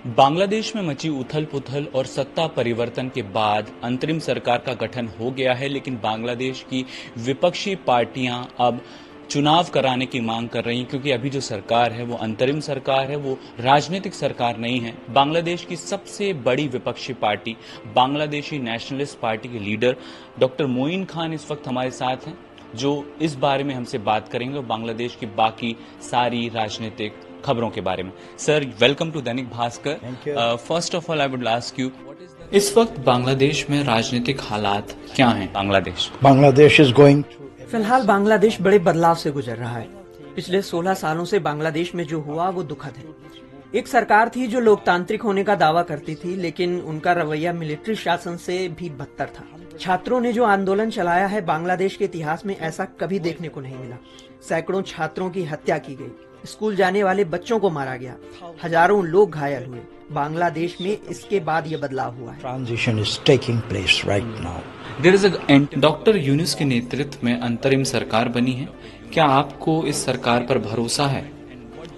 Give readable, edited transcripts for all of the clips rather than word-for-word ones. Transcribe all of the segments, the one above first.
बांग्लादेश में मची उथल पुथल और सत्ता परिवर्तन के बाद अंतरिम सरकार का गठन हो गया है, लेकिन बांग्लादेश की विपक्षी पार्टियां अब चुनाव कराने की मांग कर रही हैं, क्योंकि अभी जो सरकार है वो अंतरिम सरकार है, वो राजनीतिक सरकार नहीं है। बांग्लादेश की सबसे बड़ी विपक्षी पार्टी बांग्लादेशी नेशनलिस्ट पार्टी के लीडर डॉक्टर मोइन खान इस वक्त हमारे साथ हैं, जो इस बारे में हमसे बात करेंगे और बांग्लादेश की बाकी सारी राजनीतिक खबरों के बारे में। Sir, welcome to Dainik Bhaskar. First of all I would ask you, इस वक्त बांग्लादेश में राजनीतिक हालात क्या हैं? Bangladesh is going. फिलहाल बांग्लादेश बड़े बदलाव से गुजर रहा है। पिछले 16 सालों से बांग्लादेश में जो हुआ वो दुखद है। एक सरकार थी जो लोकतांत्रिक होने का दावा करती थी, लेकिन उनका रवैया मिलिट्री शासन से भी बदतर था। छात्रों ने जो आंदोलन चलाया है, बांग्लादेश के इतिहास में ऐसा कभी देखने को नहीं मिला। सैकड़ों छात्रों की हत्या की गई, स्कूल जाने वाले बच्चों को मारा गया, हजारों लोग घायल हुए। बांग्लादेश में इसके बाद ये बदलाव हुआ है। Transition is taking place right now. There is a doctor Yunus के नेतृत्व में अंतरिम सरकार बनी है। क्या आपको इस सरकार पर भरोसा है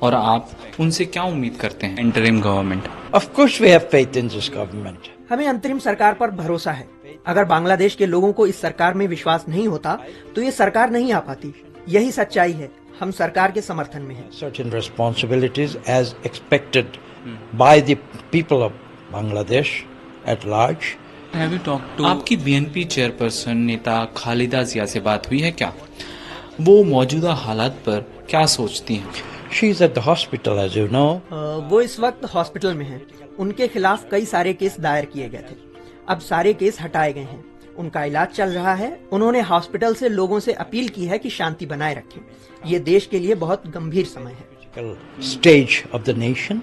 और आप उनसे क्या उम्मीद करते हैं? Interim government. Of course we have faith in this government. हमें अंतरिम सरकार पर भरोसा है। अगर बांग्लादेश के लोगों को इस सरकार में विश्वास नहीं होता तो ये सरकार नहीं आ पाती। यही सच्चाई है। हम सरकार के समर्थन में हैं। Certain responsibilities as expected by the people of Bangladesh at large. Have you talked to आपकी बीएनपी चेयरपर्सन नेता खालिदा जिया से बात हुई है क्या? वो मौजूदा हालात पर क्या सोचती हैं? She is at the hospital, as you know. वो इस वक्त हॉस्पिटल में हैं। उनके खिलाफ कई सारे केस दायर किए गए थे। अब सारे केस हटाए गए हैं। उनका इलाज चल रहा है। उन्होंने हॉस्पिटल से लोगों से अपील की है कि शांति बनाए रखें। ये देश के लिए बहुत गंभीर समय है। Stage of the nation.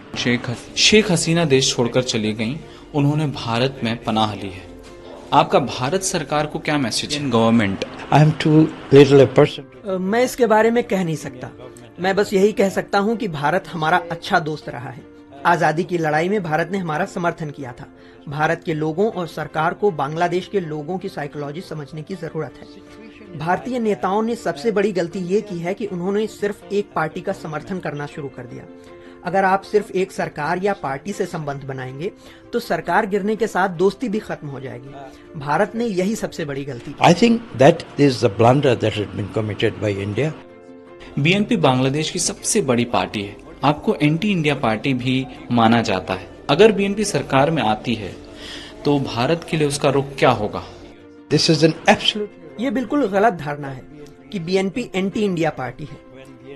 Sheikh Hasina देश छोड़कर चली गईं। उन्होंने भारत में पनाह ली है। आपका भारत सरकार को क्या मैसेज है? Government. I am too little a person. मैं इसके बारे में कह नहीं सकता। मैं बस यही कह सकता हूँ कि भारत हमारा अच्छा दोस्त रहा है। आजादी की लड़ाई में भारत ने हमारा समर्थन किया था। भारत के लोगों और सरकार को बांग्लादेश के लोगों की साइकोलॉजी समझने की जरूरत है। भारतीय नेताओं ने सबसे बड़ी गलती ये की है कि उन्होंने सिर्फ एक पार्टी का समर्थन करना शुरू कर दिया। अगर आप सिर्फ एक सरकार या पार्टी से संबंध बनाएंगे तो सरकार गिरने के साथ दोस्ती भी खत्म हो जाएगी। भारत ने यही सबसे बड़ी गलती की। I think that is the blunder that has been committed by India. BNP Bangladesh की सबसे बड़ी पार्टी है। आपको एंटी इंडिया पार्टी भी माना जाता है। अगर बीएनपी सरकार में आती है तो भारत के लिए उसका रुख क्या होगा? This is an absolute. ये बिल्कुल गलत धारणा है कि बीएनपी एंटी इंडिया पार्टी है।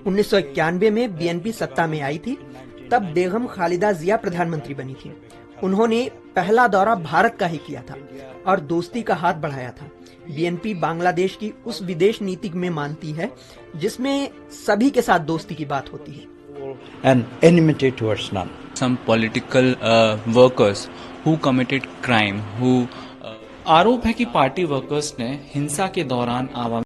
1991 में बीएनपी सत्ता में आई थी। तब बेगम खालिदा जिया प्रधानमंत्री बनी थी। उन्होंने पहला दौरा भारत का ही किया था और दोस्ती का हाथ बढ़ाया था। बीएनपी बांग्लादेश की उस विदेश नीति में मानती है जिसमें सभी के साथ दोस्ती की बात होती है। And enmity towards none. Some political workers who committed crime, who आरोप है कि पार्टी वर्कर्स ने हिंसा के दौरान आवाम